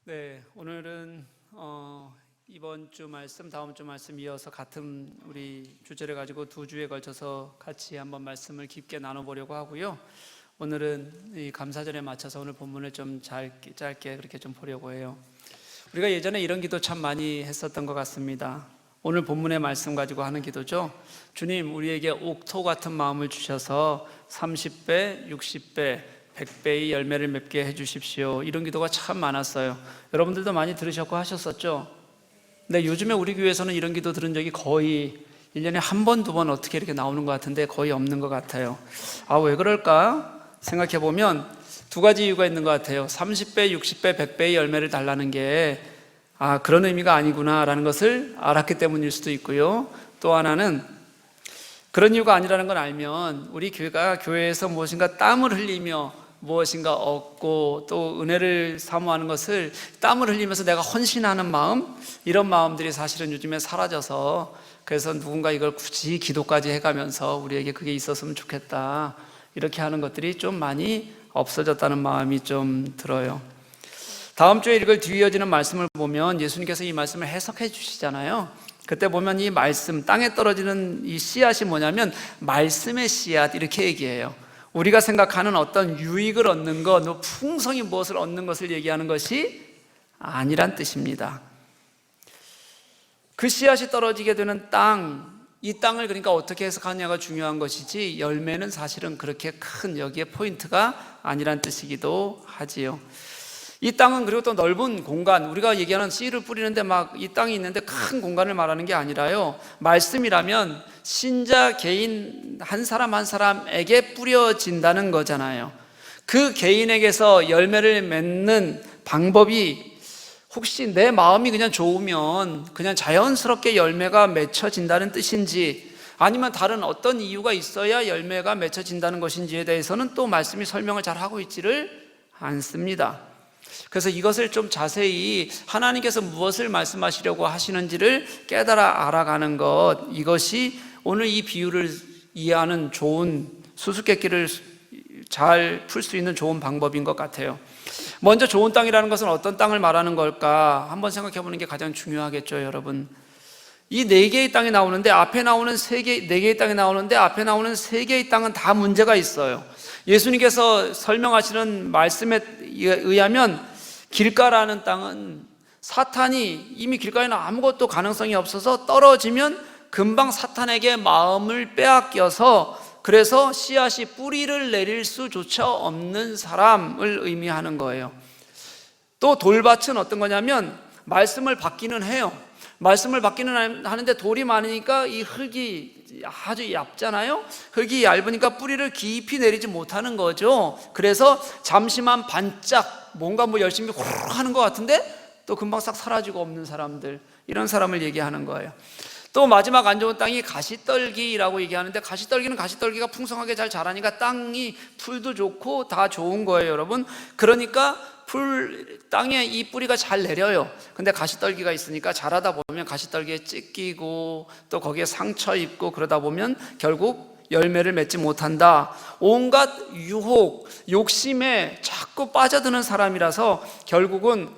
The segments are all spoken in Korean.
네, 오늘은 이번 주 말씀, 다음 주 말씀 이어서 같은 우리 주제를 가지고 두 주에 걸쳐서 같이 한번 말씀을 깊게 나눠보려고 하고요. 오늘은 이 감사절에 맞춰서 오늘 본문을 좀 짧게 그렇게 좀 보려고 해요. 우리가 예전에 이런 기도 참 많이 했었던 것 같습니다. 오늘 본문의 말씀 가지고 하는 기도죠. 주님, 우리에게 옥토 같은 마음을 주셔서 30배, 60배, 100배의 열매를 맺게 해주십시오. 이런 기도가 참 많았어요. 여러분들도 많이 들으셨고 하셨었죠. 근데 요즘에 우리 교회에서는 이런 기도 들은 적이 거의 1년에 한 번, 두 번 어떻게 이렇게 나오는 것 같은데 거의 없는 것 같아요. 왜 그럴까? 생각해보면 두 가지 이유가 있는 것 같아요. 30배, 60배, 100배의 열매를 달라는 게 그런 의미가 아니구나 라는 것을 알았기 때문일 수도 있고요. 또 하나는 그런 이유가 아니라는 걸 알면 우리 교회가 교회에서 무엇인가 땀을 흘리며 무엇인가 얻고 또 은혜를 사모하는 것을 땀을 흘리면서 내가 헌신하는 마음, 이런 마음들이 사실은 요즘에 사라져서, 그래서 누군가 이걸 굳이 기도까지 해가면서 우리에게 그게 있었으면 좋겠다 이렇게 하는 것들이 좀 많이 없어졌다는 마음이 좀 들어요. 다음 주에 읽을 뒤에 이어지는 말씀을 보면 예수님께서 이 말씀을 해석해 주시잖아요. 그때 보면 이 말씀, 땅에 떨어지는 이 씨앗이 뭐냐면 말씀의 씨앗 이렇게 얘기해요. 우리가 생각하는 어떤 유익을 얻는 것, 풍성히 무엇을 얻는 것을 얘기하는 것이 아니란 뜻입니다. 그 씨앗이 떨어지게 되는 땅, 이 땅을 그러니까 어떻게 해석하느냐가 중요한 것이지 열매는 사실은 그렇게 큰 여기에 포인트가 아니란 뜻이기도 하지요. 이 땅은 그리고 또 넓은 공간, 우리가 얘기하는 씨를 뿌리는데 막 이 땅이 있는데 큰 공간을 말하는 게 아니라요, 말씀이라면 신자 개인 한 사람 한 사람에게 뿌려진다는 거잖아요. 그 개인에게서 열매를 맺는 방법이 혹시 내 마음이 그냥 좋으면 그냥 자연스럽게 열매가 맺혀진다는 뜻인지, 아니면 다른 어떤 이유가 있어야 열매가 맺혀진다는 것인지에 대해서는 또 말씀이 설명을 잘 하고 있지를 않습니다. 그래서 이것을 좀 자세히 하나님께서 무엇을 말씀하시려고 하시는지를 깨달아 알아가는 것, 이것이 오늘 이 비유를 이해하는 좋은 수수께끼를 잘 풀 수 있는 좋은 방법인 것 같아요. 먼저 좋은 땅이라는 것은 어떤 땅을 말하는 걸까 한번 생각해 보는 게 가장 중요하겠죠. 여러분, 이 네 개의 땅이 나오는데 앞에 나오는 네 개의 땅이 나오는데 앞에 나오는 세 개의 땅은 다 문제가 있어요. 예수님께서 설명하시는 말씀에 의하면 길가라는 땅은 사탄이 이미 길가에는 아무것도 가능성이 없어서 떨어지면 금방 사탄에게 마음을 빼앗겨서, 그래서 씨앗이 뿌리를 내릴 수조차 없는 사람을 의미하는 거예요. 또 돌밭은 어떤 거냐면 말씀을 받기는 해요. 말씀을 받기는 하는데 돌이 많으니까 이 흙이 아주 얇잖아요. 흙이 얇으니까 뿌리를 깊이 내리지 못하는 거죠. 그래서 잠시만 반짝 뭔가 열심히 호로록 하는 것 같은데 또 금방 싹 사라지고 없는 사람들, 이런 사람을 얘기하는 거예요. 또 마지막 안 좋은 땅이 가시떨기라고 얘기하는데, 가시떨기는 가시떨기가 풍성하게 잘 자라니까 땅이 풀도 좋고 다 좋은 거예요, 여러분. 그러니까 땅에 이 뿌리가 잘 내려요. 근데 가시떨기가 있으니까 자라다 보면 가시떨기에 찢기고 또 거기에 상처 입고 그러다 보면 결국 열매를 맺지 못한다. 온갖 유혹, 욕심에 자꾸 빠져드는 사람이라서 결국은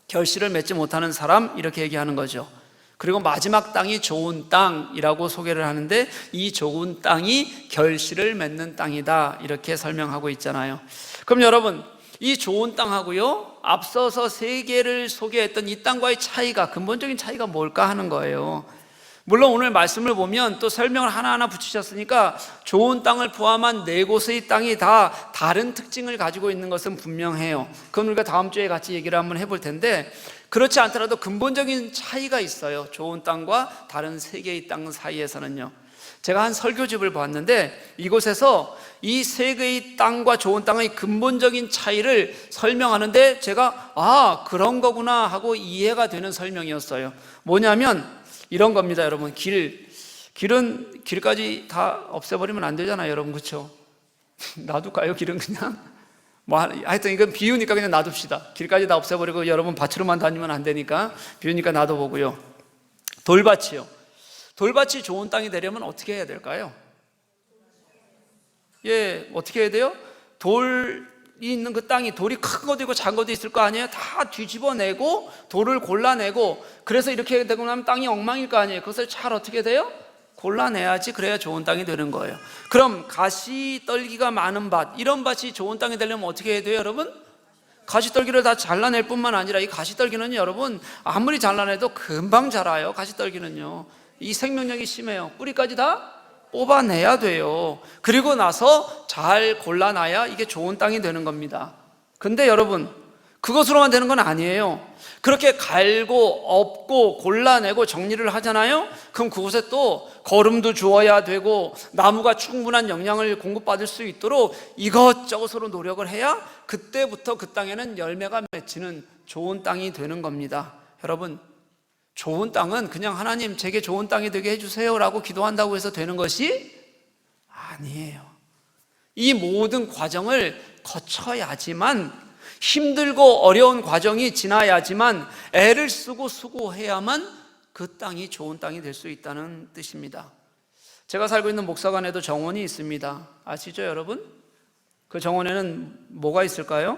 결실을 맺지 못하는 사람, 이렇게 얘기하는 거죠. 그리고 마지막 땅이 좋은 땅이라고 소개를 하는데, 이 좋은 땅이 결실을 맺는 땅이다 이렇게 설명하고 있잖아요. 그럼 여러분, 이 좋은 땅하고요 앞서서 세 개를 소개했던 이 땅과의 차이가, 근본적인 차이가 뭘까 하는 거예요. 물론 오늘 말씀을 보면 또 설명을 하나하나 붙이셨으니까 좋은 땅을 포함한 네 곳의 땅이 다 다른 특징을 가지고 있는 것은 분명해요. 그건 우리가 다음 주에 같이 얘기를 한번 해볼 텐데, 그렇지 않더라도 근본적인 차이가 있어요. 좋은 땅과 다른 세 개의 땅 사이에서는요. 제가 한 설교집을 봤는데 이곳에서 이 세 개의 땅과 좋은 땅의 근본적인 차이를 설명하는데 제가 그런 거구나 하고 이해가 되는 설명이었어요. 뭐냐면 이런 겁니다. 여러분, 길은 길까지 다 없애버리면 안 되잖아요, 여러분. 그렇죠? 놔둘까요? 길은 그냥 하여튼 이건 비유니까 그냥 놔둡시다. 길까지 다 없애버리고 여러분 밭으로만 다니면 안 되니까 비유니까 놔둬보고요. 돌밭이요. 돌밭이 좋은 땅이 되려면 어떻게 해야 될까요? 어떻게 해야 돼요? 있는 그 땅이 돌이 큰 것도 있고 작은 것도 있을 거 아니에요? 다 뒤집어내고 돌을 골라내고, 그래서 이렇게 되고 나면 땅이 엉망일 거 아니에요? 그것을 잘 어떻게 돼요? 골라내야지. 그래야 좋은 땅이 되는 거예요. 그럼 가시떨기가 많은 밭, 이런 밭이 좋은 땅이 되려면 어떻게 해야 돼요, 여러분? 가시떨기를 다 잘라낼 뿐만 아니라, 이 가시떨기는 여러분 아무리 잘라내도 금방 자라요. 가시떨기는요, 이 생명력이 심해요. 뿌리까지 다 뽑아내야 돼요. 그리고 나서 잘 골라놔야 이게 좋은 땅이 되는 겁니다. 근데 여러분, 그것으로만 되는 건 아니에요. 그렇게 갈고 엎고 골라내고 정리를 하잖아요. 그럼 그곳에 또 거름도 주어야 되고 나무가 충분한 영양을 공급받을 수 있도록 이것저것으로 노력을 해야 그때부터 그 땅에는 열매가 맺히는 좋은 땅이 되는 겁니다. 여러분, 좋은 땅은 그냥 하나님 제게 좋은 땅이 되게 해주세요 라고 기도한다고 해서 되는 것이 아니에요. 이 모든 과정을 거쳐야지만, 힘들고 어려운 과정이 지나야지만, 애를 쓰고 수고해야만 그 땅이 좋은 땅이 될 수 있다는 뜻입니다. 제가 살고 있는 목사관에도 정원이 있습니다. 아시죠, 여러분? 그 정원에는 뭐가 있을까요?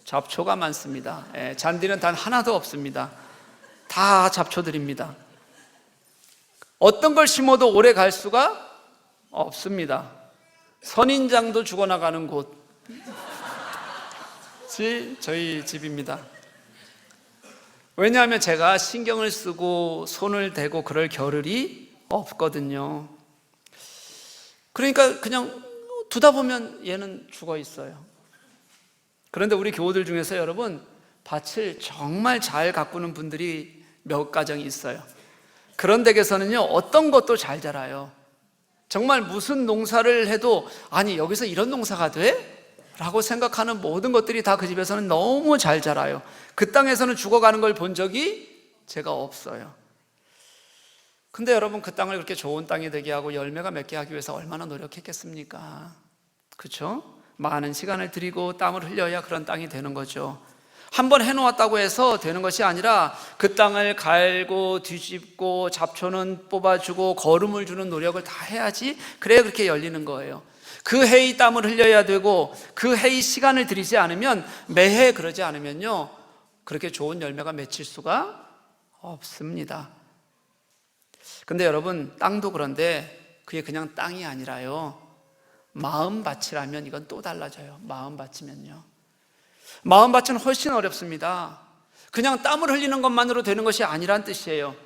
잡초가 많습니다. 잔디는 단 하나도 없습니다. 다 잡초들입니다. 어떤 걸 심어도 오래 갈 수가 없습니다. 선인장도 죽어나가는 곳이 저희 집입니다. 왜냐하면 제가 신경을 쓰고 손을 대고 그럴 겨를이 없거든요. 그러니까 그냥 두다 보면 얘는 죽어 있어요. 그런데 우리 교우들 중에서 여러분, 밭을 정말 잘 가꾸는 분들이 몇 가정이 있어요. 그런 댁에서는요, 어떤 것도 잘 자라요. 정말 무슨 농사를 해도, 아니 여기서 이런 농사가 돼? 라고 생각하는 모든 것들이 다 그 집에서는 너무 잘 자라요. 그 땅에서는 죽어가는 걸 본 적이 제가 없어요. 근데 여러분, 그 땅을 그렇게 좋은 땅이 되게 하고 열매가 맺게 하기 위해서 얼마나 노력했겠습니까? 그렇죠? 많은 시간을 들이고 땀을 흘려야 그런 땅이 되는 거죠. 한번 해놓았다고 해서 되는 것이 아니라 그 땅을 갈고 뒤집고 잡초는 뽑아주고 거름을 주는 노력을 다 해야지, 그래야 그렇게 열리는 거예요. 그 해의 땀을 흘려야 되고 그 해의 시간을 들이지 않으면, 매해 그러지 않으면요, 그렇게 좋은 열매가 맺힐 수가 없습니다. 근데 여러분, 땅도 그런데 그게 그냥 땅이 아니라요, 마음밭이라면 이건 또 달라져요. 마음밭이면요, 마음밭은 훨씬 어렵습니다. 그냥 땀을 흘리는 것만으로 되는 것이 아니란 뜻이에요.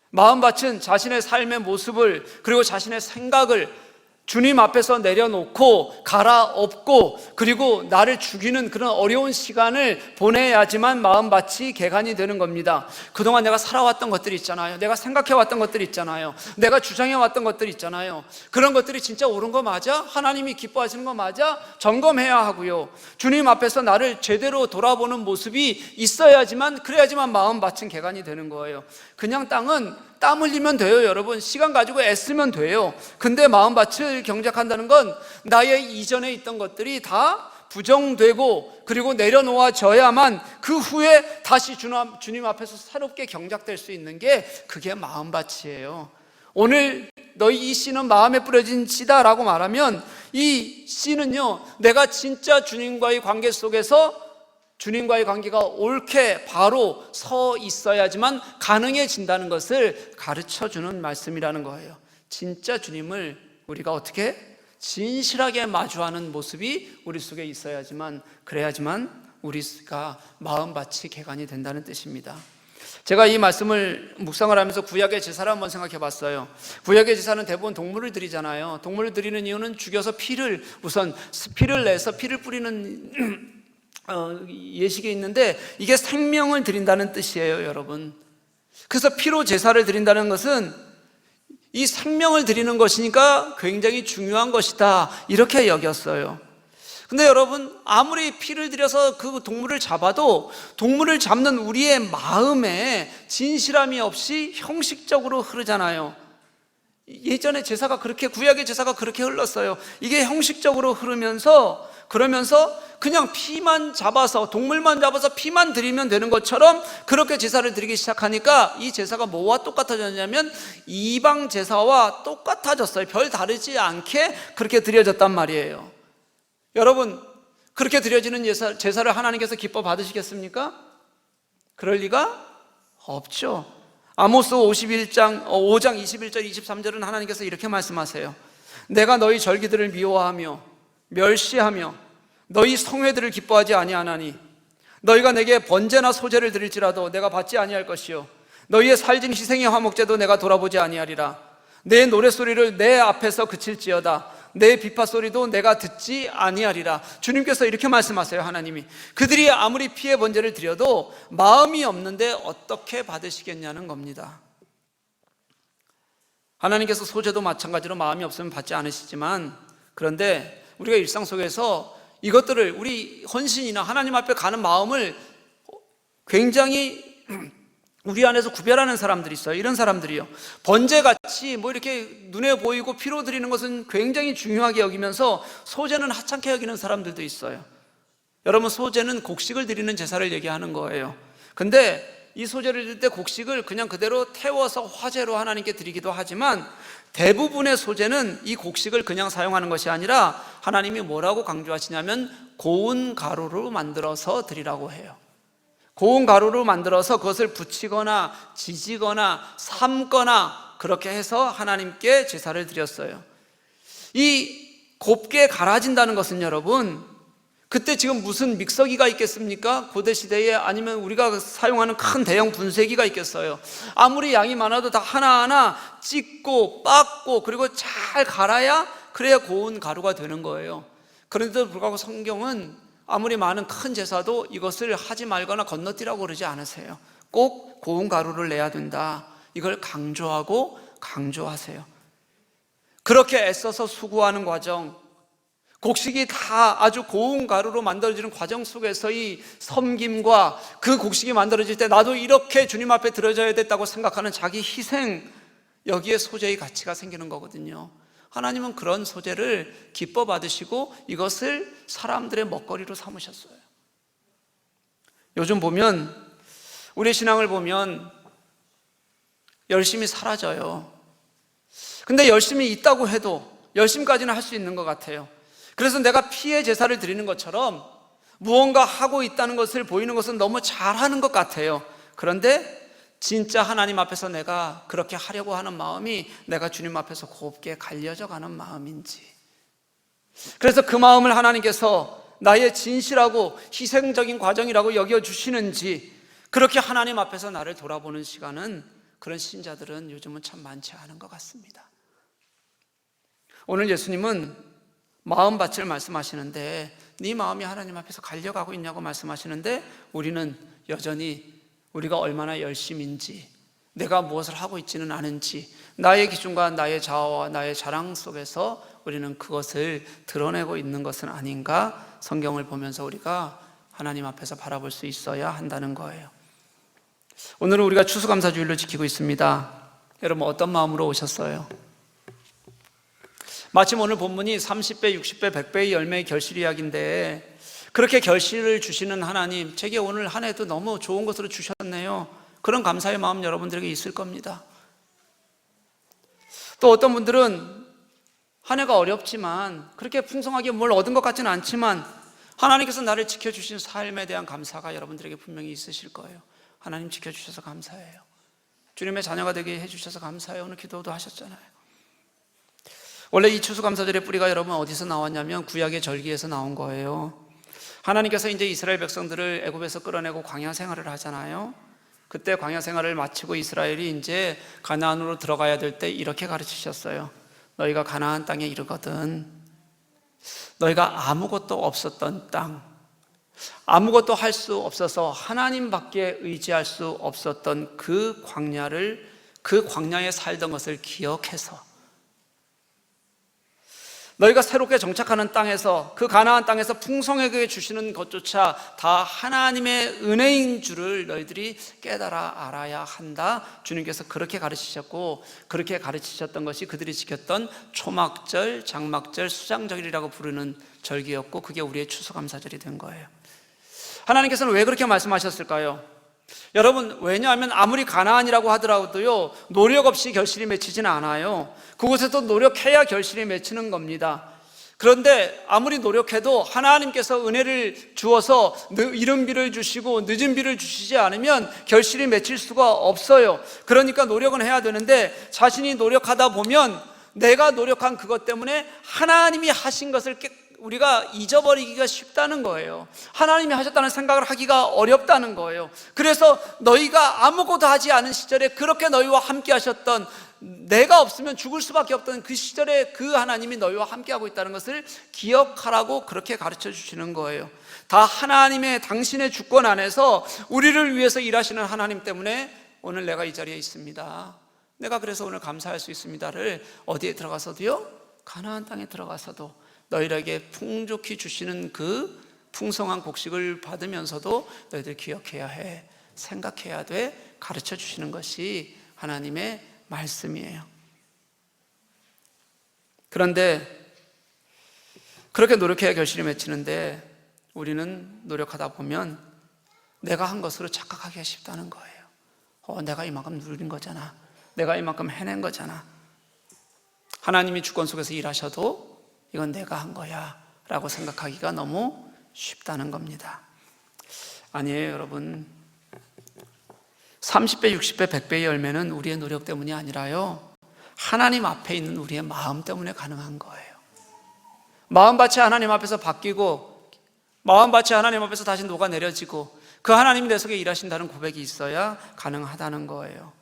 마음밭은 자신의 삶의 모습을, 그리고 자신의 생각을 주님 앞에서 내려놓고 갈아엎고, 그리고 나를 죽이는 그런 어려운 시간을 보내야지만 마음밭이 개간이 되는 겁니다. 그동안 내가 살아왔던 것들이 있잖아요. 내가 생각해왔던 것들이 있잖아요. 내가 주장해왔던 것들이 있잖아요. 그런 것들이 진짜 옳은 거 맞아? 하나님이 기뻐하시는 거 맞아? 점검해야 하고요. 주님 앞에서 나를 제대로 돌아보는 모습이 있어야지만, 그래야지만 마음밭은 개간이 되는 거예요. 그냥 땅은 땀 흘리면 돼요, 여러분. 시간 가지고 애쓰면 돼요. 근데 마음밭을 경작한다는 건 나의 이전에 있던 것들이 다 부정되고, 그리고 내려놓아져야만 그 후에 다시 주님 앞에서 새롭게 경작될 수 있는 게, 그게 마음밭이에요. 오늘 너희 이 씨는 마음에 뿌려진 씨다 라고 말하면, 이 씨는요, 내가 진짜 주님과의 관계 속에서 주님과의 관계가 옳게 바로 서 있어야지만 가능해진다는 것을 가르쳐주는 말씀이라는 거예요. 진짜 주님을 우리가 어떻게 진실하게 마주하는 모습이 우리 속에 있어야지만, 그래야지만 우리가 마음밭이 개간이 된다는 뜻입니다. 제가 이 말씀을 묵상을 하면서 구약의 제사를 한번 생각해 봤어요. 구약의 제사는 대부분 동물을 드리잖아요. 동물을 드리는 이유는 죽여서 우선 피를 내서 피를 뿌리는 예식이 있는데, 이게 생명을 드린다는 뜻이에요, 여러분. 그래서 피로 제사를 드린다는 것은 이 생명을 드리는 것이니까 굉장히 중요한 것이다, 이렇게 여겼어요. 근데 여러분, 아무리 피를 들여서 그 동물을 잡아도 동물을 잡는 우리의 마음에 진실함이 없이 형식적으로 흐르잖아요. 예전에 제사가 그렇게, 구약의 제사가 그렇게 흘렀어요. 이게 형식적으로 흐르면서, 그러면서 그냥 피만 잡아서, 동물만 잡아서 피만 드리면 되는 것처럼 그렇게 제사를 드리기 시작하니까, 이 제사가 뭐와 똑같아졌냐면 이방 제사와 똑같아졌어요. 별 다르지 않게 그렇게 드려졌단 말이에요. 여러분, 그렇게 드려지는 제사를 하나님께서 기뻐 받으시겠습니까? 그럴 리가 없죠. 아모스 5장 21절 23절은 하나님께서 이렇게 말씀하세요. 내가 너희 절기들을 미워하며 멸시하며 너희 성회들을 기뻐하지 아니하나니 너희가 내게 번제나 소제를 드릴지라도 내가 받지 아니할 것이요 너희의 살진 희생의 화목제도 내가 돌아보지 아니하리라. 내 노랫소리를 내 앞에서 그칠지어다 내 비파소리도 내가 듣지 아니하리라. 주님께서 이렇게 말씀하세요. 하나님이 그들이 아무리 피해 번제를 드려도 마음이 없는데 어떻게 받으시겠냐는 겁니다. 하나님께서 소제도 마찬가지로 마음이 없으면 받지 않으시지만, 그런데 우리가 일상 속에서 이것들을 우리 헌신이나 하나님 앞에 가는 마음을 굉장히 우리 안에서 구별하는 사람들이 있어요. 이런 사람들이요, 번제같이 뭐 이렇게 눈에 보이고 피로 드리는 것은 굉장히 중요하게 여기면서 소제는 하찮게 여기는 사람들도 있어요. 여러분, 소제는 곡식을 드리는 제사를 얘기하는 거예요. 근데 이 소제를 드릴 때 곡식을 그냥 그대로 태워서 화제로 하나님께 드리기도 하지만, 대부분의 소제는 이 곡식을 그냥 사용하는 것이 아니라 하나님이 뭐라고 강조하시냐면 고운 가루로 만들어서 드리라고 해요. 고운 가루로 만들어서 그것을 부치거나 지지거나 삶거나 그렇게 해서 하나님께 제사를 드렸어요. 이 곱게 갈아진다는 것은 여러분, 그때 지금 무슨 믹서기가 있겠습니까? 고대시대에. 아니면 우리가 사용하는 큰 대형 분쇄기가 있겠어요? 아무리 양이 많아도 다 하나하나 찢고 빻고 그리고 잘 갈아야, 그래야 고운 가루가 되는 거예요. 그런데도 불구하고 성경은 아무리 많은 큰 제사도 이것을 하지 말거나 건너뛰라고 그러지 않으세요. 꼭 고운 가루를 내야 된다, 이걸 강조하고 강조하세요. 그렇게 애써서 수고하는 과정, 곡식이 다 아주 고운 가루로 만들어지는 과정 속에서 이 섬김과 그 곡식이 만들어질 때 나도 이렇게 주님 앞에 드려져야 됐다고 생각하는 자기 희생, 여기에 소제의 가치가 생기는 거거든요. 하나님은 그런 소제를 기뻐 받으시고 이것을 사람들의 먹거리로 삼으셨어요. 요즘 보면, 우리 신앙을 보면 열심히 사라져요. 근데 열심히 있다고 해도 열심까지는 할 수 있는 것 같아요. 그래서 내가 피해 제사를 드리는 것처럼 무언가 하고 있다는 것을 보이는 것은 너무 잘하는 것 같아요. 그런데 진짜 하나님 앞에서 내가 그렇게 하려고 하는 마음이 내가 주님 앞에서 곱게 갈려져 가는 마음인지, 그래서 그 마음을 하나님께서 나의 진실하고 희생적인 과정이라고 여겨주시는지, 그렇게 하나님 앞에서 나를 돌아보는 시간은 그런 신자들은 요즘은 참 많지 않은 것 같습니다. 오늘 예수님은 마음밭을 말씀하시는데, 네 마음이 하나님 앞에서 갈려가고 있냐고 말씀하시는데, 우리는 여전히 우리가 얼마나 열심인지, 내가 무엇을 하고 있지는 않은지, 나의 기준과 나의 자아와 나의 자랑 속에서 우리는 그것을 드러내고 있는 것은 아닌가, 성경을 보면서 우리가 하나님 앞에서 바라볼 수 있어야 한다는 거예요. 오늘은 우리가 추수감사주일로 지키고 있습니다. 여러분, 어떤 마음으로 오셨어요? 마침 오늘 본문이 30배, 60배, 100배의 열매의 결실 이야기인데, 그렇게 결실을 주시는 하나님, 제게 오늘 한 해도 너무 좋은 것으로 주셨네요, 그런 감사의 마음 여러분들에게 있을 겁니다. 또 어떤 분들은 한 해가 어렵지만, 그렇게 풍성하게 뭘 얻은 것 같지는 않지만 하나님께서 나를 지켜주신 삶에 대한 감사가 여러분들에게 분명히 있으실 거예요. 하나님 지켜주셔서 감사해요, 주님의 자녀가 되게 해주셔서 감사해요, 오늘 기도도 하셨잖아요. 원래 이 추수감사절의 뿌리가 여러분 어디서 나왔냐면 구약의 절기에서 나온 거예요. 하나님께서 이제 이스라엘 백성들을 애굽에서 끌어내고 광야 생활을 하잖아요. 그때 광야 생활을 마치고 이스라엘이 이제 가나안으로 들어가야 될 때 이렇게 가르치셨어요. 너희가 가나안 땅에 이르거든, 너희가 아무것도 없었던 땅, 아무것도 할 수 없어서 하나님밖에 의지할 수 없었던 그 광야를, 그 광야에 살던 것을 기억해서 너희가 새롭게 정착하는 땅에서, 그 가나안 땅에서 풍성하게 주시는 것조차 다 하나님의 은혜인 줄을 너희들이 깨달아 알아야 한다. 주님께서 그렇게 가르치셨고, 그렇게 가르치셨던 것이 그들이 지켰던 초막절, 장막절, 수장절이라고 부르는 절기였고, 그게 우리의 추수감사절이 된 거예요. 하나님께서는 왜 그렇게 말씀하셨을까요? 여러분, 왜냐하면 아무리 가나안이라고 하더라도요, 노력 없이 결실이 맺히지는 않아요. 그곳에서 노력해야 결실이 맺히는 겁니다. 그런데 아무리 노력해도 하나님께서 은혜를 주어서 이른 비를 주시고 늦은 비를 주시지 않으면 결실이 맺힐 수가 없어요. 그러니까 노력은 해야 되는데 자신이 노력하다 보면 내가 노력한 그것 때문에 하나님이 하신 것을 우리가 잊어버리기가 쉽다는 거예요. 하나님이 하셨다는 생각을 하기가 어렵다는 거예요. 그래서 너희가 아무것도 하지 않은 시절에 그렇게 너희와 함께 하셨던, 내가 없으면 죽을 수밖에 없던 그 시절에 그 하나님이 너희와 함께하고 있다는 것을 기억하라고 그렇게 가르쳐 주시는 거예요. 다 하나님의, 당신의 주권 안에서 우리를 위해서 일하시는 하나님 때문에 오늘 내가 이 자리에 있습니다. 내가 그래서 오늘 감사할 수 있습니다를 어디에 들어가서도요? 가나안 땅에 들어가서도 너희에게 풍족히 주시는 그 풍성한 곡식을 받으면서도 너희들 기억해야 해, 생각해야 돼, 가르쳐 주시는 것이 하나님의 말씀이에요. 그런데 그렇게 노력해야 결실이 맺히는데 우리는 노력하다 보면 내가 한 것으로 착각하기가 쉽다는 거예요. 내가 이만큼 누린 거잖아, 내가 이만큼 해낸 거잖아. 하나님이 주권 속에서 일하셔도 이건 내가 한 거야 라고 생각하기가 너무 쉽다는 겁니다. 아니에요, 여러분. 30배, 60배, 100배의 열매는 우리의 노력 때문이 아니라요, 하나님 앞에 있는 우리의 마음 때문에 가능한 거예요. 마음밭이 하나님 앞에서 바뀌고 마음밭이 하나님 앞에서 다시 녹아내려지고 그 하나님이 내 속에 일하신다는 고백이 있어야 가능하다는 거예요.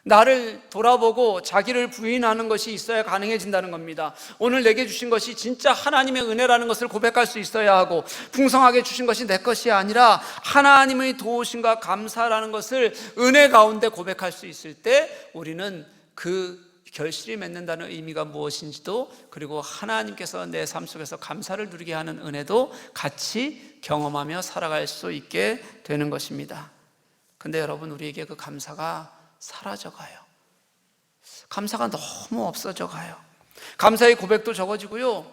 나를 돌아보고 자기를 부인하는 것이 있어야 가능해진다는 겁니다. 오늘 내게 주신 것이 진짜 하나님의 은혜라는 것을 고백할 수 있어야 하고, 풍성하게 주신 것이 내 것이 아니라 하나님의 도우심과 감사라는 것을 은혜 가운데 고백할 수 있을 때 우리는 그 결실이 맺는다는 의미가 무엇인지도, 그리고 하나님께서 내 삶 속에서 감사를 누리게 하는 은혜도 같이 경험하며 살아갈 수 있게 되는 것입니다. 근데 여러분, 우리에게 그 감사가 사라져가요. 감사가 너무 없어져가요. 감사의 고백도 적어지고요,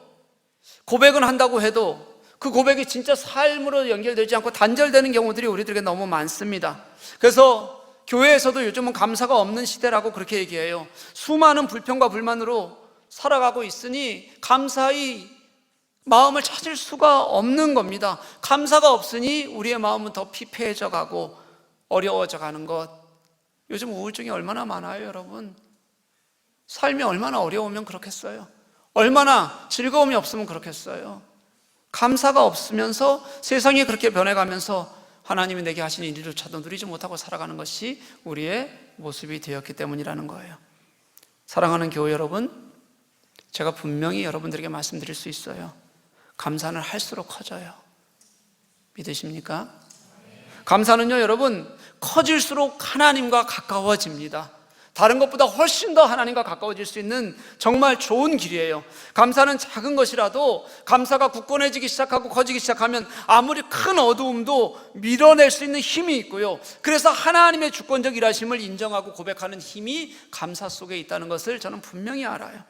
고백은 한다고 해도 그 고백이 진짜 삶으로 연결되지 않고 단절되는 경우들이 우리들에게 너무 많습니다. 그래서 교회에서도 요즘은 감사가 없는 시대라고 그렇게 얘기해요. 수많은 불평과 불만으로 살아가고 있으니 감사의 마음을 찾을 수가 없는 겁니다. 감사가 없으니 우리의 마음은 더 피폐해져 가고 어려워져 가는 것. 요즘 우울증이 얼마나 많아요, 여러분. 삶이 얼마나 어려우면 그렇겠어요. 얼마나 즐거움이 없으면 그렇겠어요. 감사가 없으면서 세상이 그렇게 변해가면서 하나님이 내게 하신 일조차도 누리지 못하고 살아가는 것이 우리의 모습이 되었기 때문이라는 거예요. 사랑하는 교회 여러분, 제가 분명히 여러분들에게 말씀드릴 수 있어요. 감사는 할수록 커져요. 믿으십니까? 감사는요, 여러분, 커질수록 하나님과 가까워집니다. 다른 것보다 훨씬 더 하나님과 가까워질 수 있는 정말 좋은 길이에요. 감사는 작은 것이라도, 감사가 굳건해지기 시작하고 커지기 시작하면 아무리 큰 어두움도 밀어낼 수 있는 힘이 있고요, 그래서 하나님의 주권적 일하심을 인정하고 고백하는 힘이 감사 속에 있다는 것을 저는 분명히 알아요.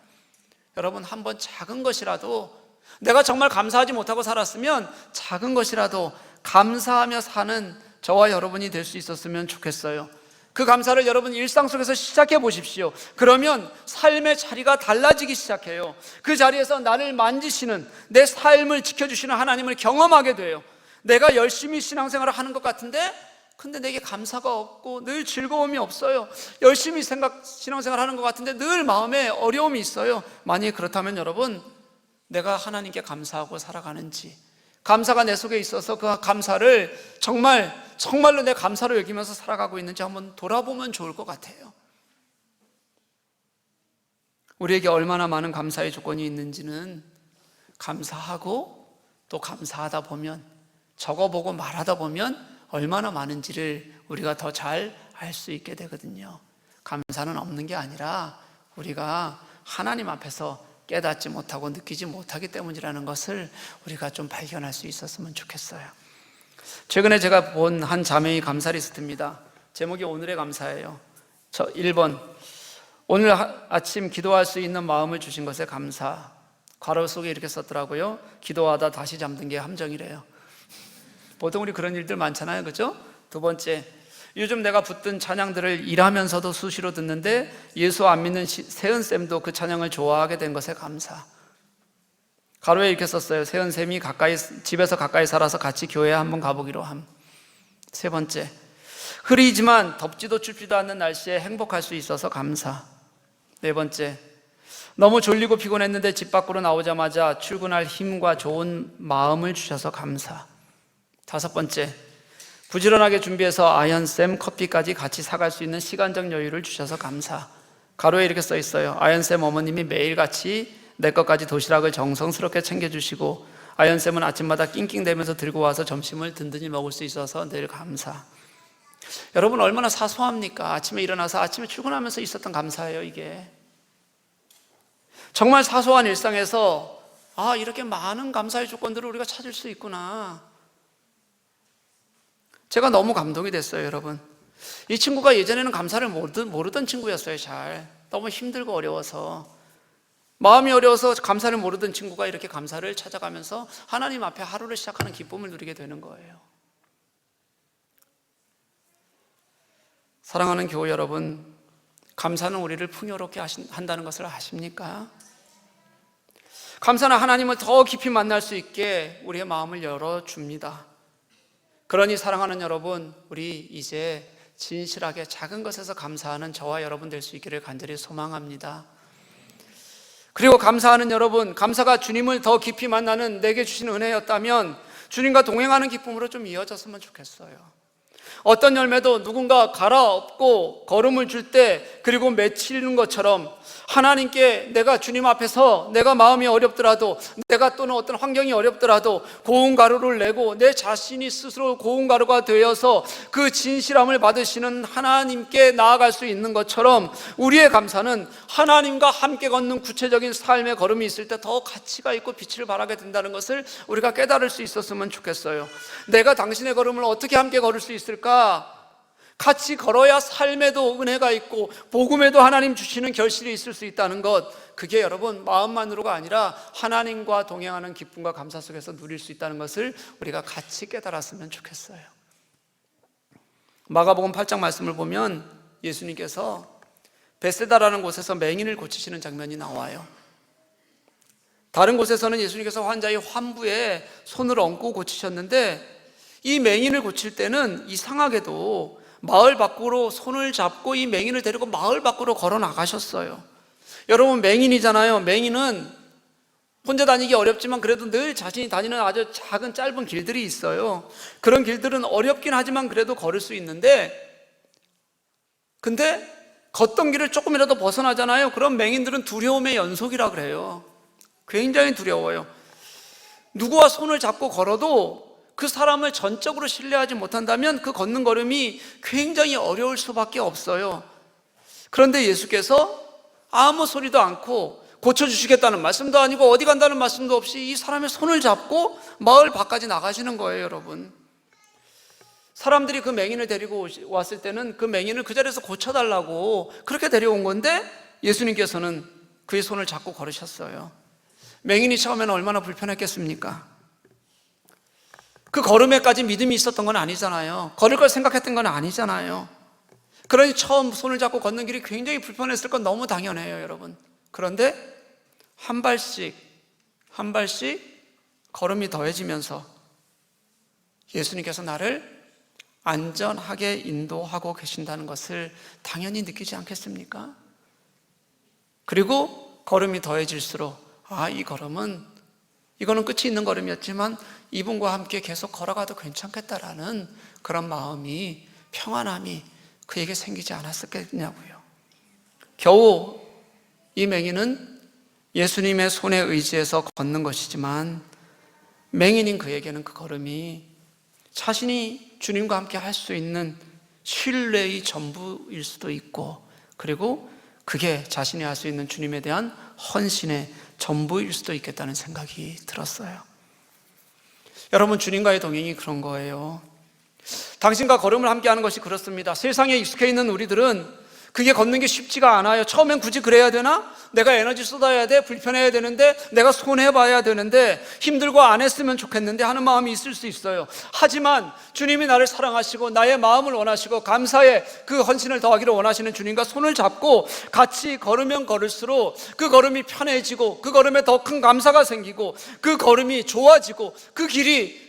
여러분, 한번 작은 것이라도, 내가 정말 감사하지 못하고 살았으면 작은 것이라도 감사하며 사는 저와 여러분이 될 수 있었으면 좋겠어요. 그 감사를 여러분 일상 속에서 시작해 보십시오. 그러면 삶의 자리가 달라지기 시작해요. 그 자리에서 나를 만지시는, 내 삶을 지켜주시는 하나님을 경험하게 돼요. 내가 열심히 신앙생활을 하는 것 같은데 근데 내게 감사가 없고 늘 즐거움이 없어요. 열심히 신앙생활 하는 것 같은데 늘 마음에 어려움이 있어요. 만약에 그렇다면 여러분, 내가 하나님께 감사하고 살아가는지, 감사가 내 속에 있어서 그 감사를 정말로 내 감사로 여기면서 살아가고 있는지 한번 돌아보면 좋을 것 같아요. 우리에게 얼마나 많은 감사의 조건이 있는지는 감사하고 또 감사하다 보면, 적어보고 말하다 보면 얼마나 많은지를 우리가 더 잘 알 수 있게 되거든요. 감사는 없는 게 아니라 우리가 하나님 앞에서 깨닫지 못하고 느끼지 못하기 때문이라는 것을 우리가 좀 발견할 수 있었으면 좋겠어요. 최근에 제가 본 한 자매의 감사 리스트입니다. 제목이 오늘의 감사예요. 1번, 오늘 아침 기도할 수 있는 마음을 주신 것에 감사. 괄호 속에 이렇게 썼더라고요. 기도하다 다시 잠든 게 함정이래요. 보통 우리 그런 일들 많잖아요, 그죠? 2번째, 요즘 내가 붙든 찬양들을 일하면서도 수시로 듣는데 예수 안 믿는 세은쌤도 그 찬양을 좋아하게 된 것에 감사. 가로에 이렇게 썼어요. 세은쌤이 집에서 가까이 살아서 같이 교회에 한번 가보기로 함. 세 번째, 흐리지만 덥지도 춥지도 않는 날씨에 행복할 수 있어서 감사. 네 번째, 너무 졸리고 피곤했는데 집 밖으로 나오자마자 출근할 힘과 좋은 마음을 주셔서 감사. 다섯 번째, 부지런하게 준비해서 아연쌤 커피까지 같이 사갈 수 있는 시간적 여유를 주셔서 감사. 가로에 이렇게 써 있어요. 아연쌤 어머님이 매일같이 내 것까지 도시락을 정성스럽게 챙겨주시고 아연쌤은 아침마다 낑낑대면서 들고 와서 점심을 든든히 먹을 수 있어서 늘 감사. 여러분, 얼마나 사소합니까? 아침에 일어나서 아침에 출근하면서 있었던 감사예요. 이게 정말 사소한 일상에서 이렇게 많은 감사의 조건들을 우리가 찾을 수 있구나. 제가 너무 감동이 됐어요. 여러분, 이 친구가 예전에는 감사를 모르던 친구였어요. 너무 힘들고 어려워서, 마음이 어려워서 감사를 모르던 친구가 이렇게 감사를 찾아가면서 하나님 앞에 하루를 시작하는 기쁨을 누리게 되는 거예요. 사랑하는 교우 여러분, 감사는 우리를 풍요롭게 한다는 것을 아십니까? 감사는 하나님을 더 깊이 만날 수 있게 우리의 마음을 열어줍니다. 그러니 사랑하는 여러분, 우리 이제 진실하게 작은 것에서 감사하는 저와 여러분 될 수 있기를 간절히 소망합니다. 그리고 감사하는 여러분, 감사가 주님을 더 깊이 만나는 내게 주신 은혜였다면 주님과 동행하는 기쁨으로 좀 이어졌으면 좋겠어요. 어떤 열매도 누군가 갈아엎고 거름을 줄 때 그리고 맺히는 것처럼 하나님께 내가 주님 앞에서 내가 마음이 어렵더라도, 내가 또는 어떤 환경이 어렵더라도 고운 가루를 내고 내 자신이 스스로 고운 가루가 되어서 그 진실함을 받으시는 하나님께 나아갈 수 있는 것처럼 우리의 감사는 하나님과 함께 걷는 구체적인 삶의 걸음이 있을 때 더 가치가 있고 빛을 발하게 된다는 것을 우리가 깨달을 수 있었으면 좋겠어요. 내가 당신의 걸음을 어떻게 함께 걸을 수 있을까? 같이 걸어야 삶에도 은혜가 있고 복음에도 하나님 주시는 결실이 있을 수 있다는 것, 그게 여러분 마음만으로가 아니라 하나님과 동행하는 기쁨과 감사 속에서 누릴 수 있다는 것을 우리가 같이 깨달았으면 좋겠어요. 마가복음 8장 말씀을 보면 예수님께서 베세다라는 곳에서 맹인을 고치시는 장면이 나와요. 다른 곳에서는 예수님께서 환자의 환부에 손을 얹고 고치셨는데 이 맹인을 고칠 때는 이상하게도 마을 밖으로 손을 잡고 이 맹인을 데리고 마을 밖으로 걸어 나가셨어요. 여러분, 맹인이잖아요. 맹인은 혼자 다니기 어렵지만 그래도 늘 자신이 다니는 아주 작은 짧은 길들이 있어요. 그런 길들은 어렵긴 하지만 그래도 걸을 수 있는데, 근데 걷던 길을 조금이라도 벗어나잖아요. 그럼 맹인들은 두려움의 연속이라 그래요. 굉장히 두려워요. 누구와 손을 잡고 걸어도 그 사람을 전적으로 신뢰하지 못한다면 그 걷는 걸음이 굉장히 어려울 수밖에 없어요. 그런데 예수께서 아무 소리도 않고 고쳐주시겠다는 말씀도 아니고 어디 간다는 말씀도 없이 이 사람의 손을 잡고 마을 밖까지 나가시는 거예요. 여러분, 사람들이 그 맹인을 데리고 왔을 때는 그 맹인을 그 자리에서 고쳐달라고 그렇게 데려온 건데 예수님께서는 그의 손을 잡고 걸으셨어요. 맹인이 처음에는 얼마나 불편했겠습니까? 그 걸음에까지 믿음이 있었던 건 아니잖아요. 걸을 걸 생각했던 건 아니잖아요. 그러니 처음 손을 잡고 걷는 길이 굉장히 불편했을 건 너무 당연해요, 여러분. 그런데 한 발씩 한 발씩 걸음이 더해지면서 예수님께서 나를 안전하게 인도하고 계신다는 것을 당연히 느끼지 않겠습니까? 그리고 걸음이 더해질수록 이 걸음은, 이거는 끝이 있는 걸음이었지만 이분과 함께 계속 걸어가도 괜찮겠다라는 그런 마음이, 평안함이 그에게 생기지 않았었겠냐고요. 겨우 이 맹인은 예수님의 손에 의지해서 걷는 것이지만 맹인인 그에게는 그 걸음이 자신이 주님과 함께 할 수 있는 신뢰의 전부일 수도 있고, 그리고 그게 자신이 할 수 있는 주님에 대한 헌신의 전부일 수도 있겠다는 생각이 들었어요. 여러분, 주님과의 동행이 그런 거예요. 당신과 걸음을 함께하는 것이 그렇습니다. 세상에 익숙해 있는 우리들은 그게 걷는 게 쉽지가 않아요. 처음엔 굳이 그래야 되나? 내가 에너지 쏟아야 돼? 불편해야 되는데? 내가 손해봐야 되는데? 힘들고 안 했으면 좋겠는데? 하는 마음이 있을 수 있어요. 하지만 주님이 나를 사랑하시고 나의 마음을 원하시고 감사의 그 헌신을 더하기를 원하시는 주님과 손을 잡고 같이 걸으면 걸을수록 그 걸음이 편해지고 그 걸음에 더 큰 감사가 생기고 그 걸음이 좋아지고 그 길이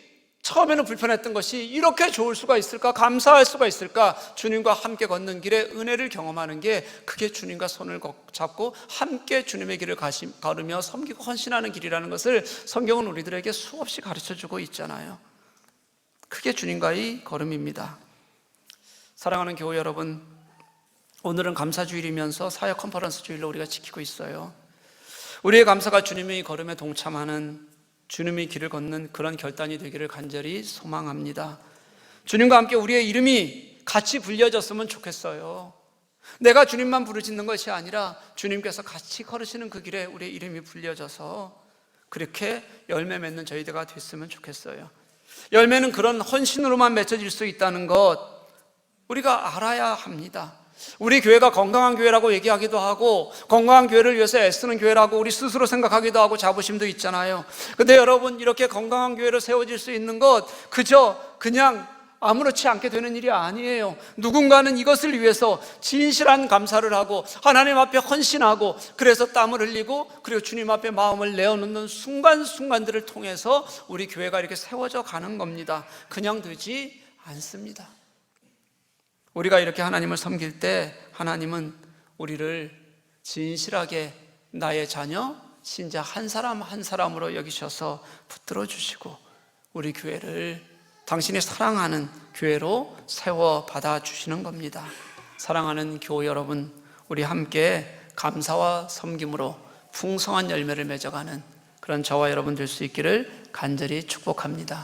처음에는 불편했던 것이 이렇게 좋을 수가 있을까? 감사할 수가 있을까? 주님과 함께 걷는 길에 은혜를 경험하는 게 그게 주님과 손을 잡고 함께 주님의 길을 걸으며 섬기고 헌신하는 길이라는 것을 성경은 우리들에게 수없이 가르쳐주고 있잖아요. 그게 주님과의 걸음입니다. 사랑하는 교회 여러분, 오늘은 감사주일이면서 사역 컨퍼런스 주일로 우리가 지키고 있어요. 우리의 감사가 주님의 걸음에 동참하는 주님의 길을 걷는 그런 결단이 되기를 간절히 소망합니다. 주님과 함께 우리의 이름이 같이 불려졌으면 좋겠어요. 내가 주님만 부르짖는 것이 아니라 주님께서 같이 걸으시는 그 길에 우리의 이름이 불려져서 그렇게 열매 맺는 저희들가 됐으면 좋겠어요. 열매는 그런 헌신으로만 맺혀질 수 있다는 것 우리가 알아야 합니다. 우리 교회가 건강한 교회라고 얘기하기도 하고 건강한 교회를 위해서 애쓰는 교회라고 우리 스스로 생각하기도 하고 자부심도 있잖아요. 근데 여러분, 이렇게 건강한 교회로 세워질 수 있는 것 그냥 아무렇지 않게 되는 일이 아니에요. 누군가는 이것을 위해서 진실한 감사를 하고 하나님 앞에 헌신하고 그래서 땀을 흘리고 그리고 주님 앞에 마음을 내어놓는 순간순간들을 통해서 우리 교회가 이렇게 세워져 가는 겁니다. 그냥 되지 않습니다. 우리가 이렇게 하나님을 섬길 때 하나님은 우리를 진실하게 나의 자녀, 신자 한 사람 한 사람으로 여기셔서 붙들어 주시고 우리 교회를 당신이 사랑하는 교회로 세워 받아 주시는 겁니다. 사랑하는 교회 여러분, 우리 함께 감사와 섬김으로 풍성한 열매를 맺어가는 그런 저와 여러분 될 수 있기를 간절히 축복합니다.